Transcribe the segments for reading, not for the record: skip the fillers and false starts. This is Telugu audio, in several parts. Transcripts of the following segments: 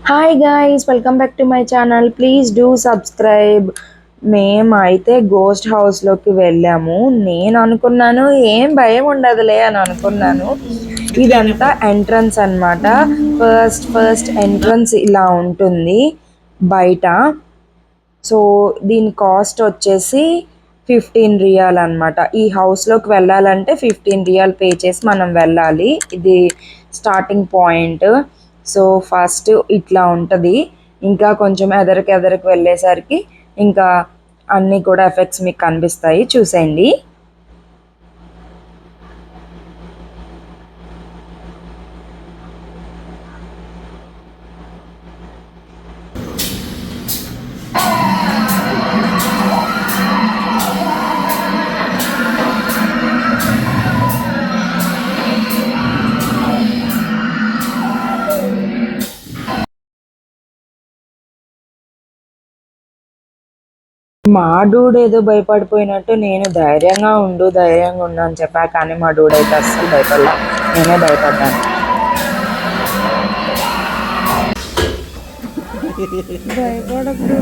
Hi guys, welcome back to my channel. Please do subscribe. మేమైతే గోస్ట్ హౌస్లోకి వెళ్ళాము. నేను అనుకున్నాను ఏం భయం ఉండదులే అని అనుకున్నాను. ఇదంతా ఎంట్రన్స్ అన్నమాట. ఫస్ట్ ఎంట్రన్స్ ఇలా ఉంటుంది బయట. సో దీని కాస్ట్ వచ్చేసి 15 రియాల్ అనమాట. ఈ హౌస్లోకి వెళ్ళాలంటే 15 రియాల్ పే చేసి మనం వెళ్ళాలి. ఇది స్టార్టింగ్ పాయింట్. సో ఫస్ట్ ఇట్లా ఉంటుంది. ఇంకా కొంచెం ఎదరికి వెళ్ళేసరికి ఇంకా అన్నీ కూడా ఎఫెక్ట్స్ మీకు కనిపిస్తాయి, చూసేయండి. మా డూడ్ ఏదో భయపడిపోయినట్టు నేను ధైర్యంగా ఉండు అని చెప్పా. కానీ మా డూడ్ అయితే అస్సలు భయపడలా, నేనే భయపడ్డాను. భయపడప్పుడు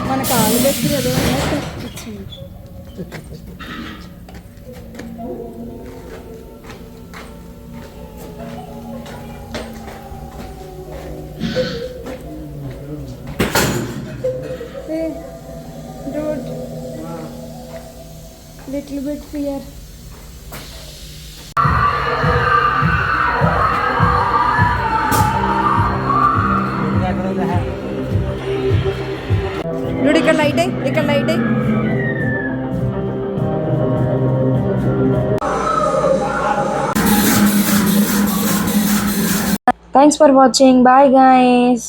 మన కాలు పెట్టి ఏదో dude, little bit fear. Dude, ఇక్కడ లైట్ అయ్యి thanks for watching. Bye guys.